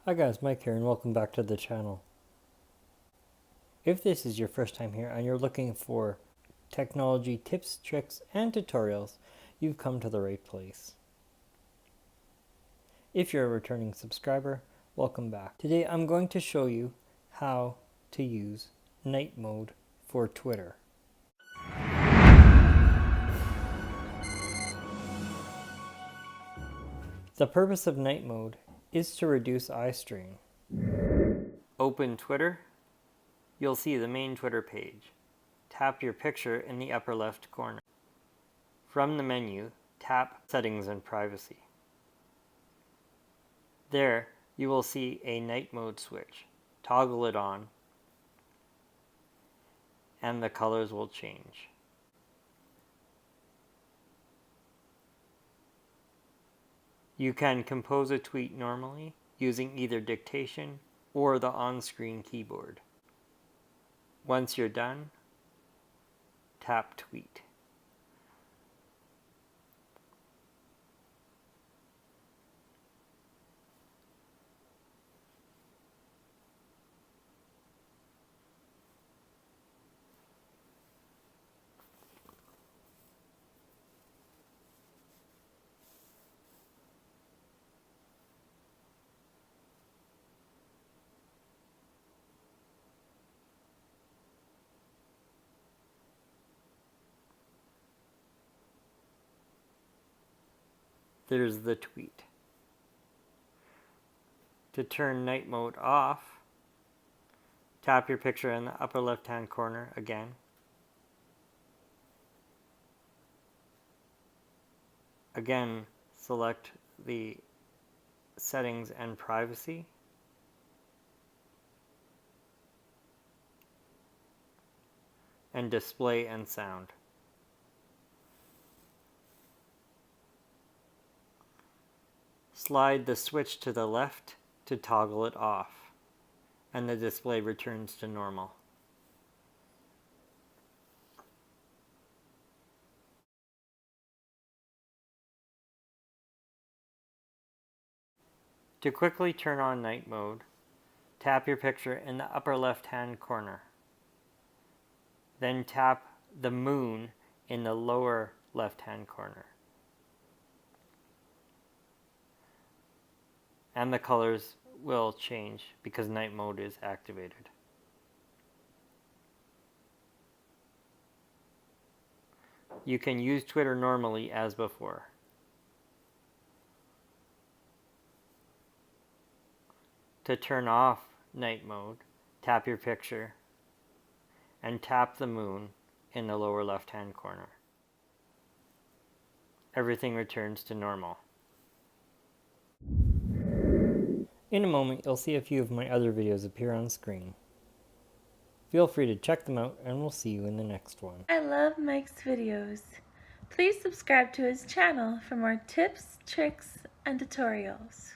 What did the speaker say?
Hi guys, Mike here and welcome back to the channel. If this is your first time here and you're looking for technology tips, tricks, and tutorials, you've come to the right place. If you're a returning subscriber, welcome back. Today I'm going to show you how to use night mode for Twitter. The purpose of night mode is to reduce eye strain. Open Twitter. You'll see the main Twitter page. Tap your picture in the upper left corner. From the menu, tap Settings and Privacy. There, you will see a night mode switch. Toggle it on, and the colors will change. You can compose a tweet normally using either dictation or the on-screen keyboard. Once you're done, tap Tweet. There's the tweet. To turn night mode off, tap your picture in the upper left-hand corner again. Again, select the Settings and Privacy. And Display and Sound. Slide the switch to the left to toggle it off, and the display returns to normal. To quickly turn on night mode, tap your picture in the upper left-hand corner. Then tap the moon in the lower left-hand corner. And the colors will change because night mode is activated. You can use Twitter normally as before. To turn off night mode, tap your picture and tap the moon in the lower left-hand corner. Everything returns to normal. In a moment, you'll see a few of my other videos appear on screen. Feel free to check them out, and we'll see you in the next one. I love Mike's videos. Please subscribe to his channel for more tips, tricks, and tutorials.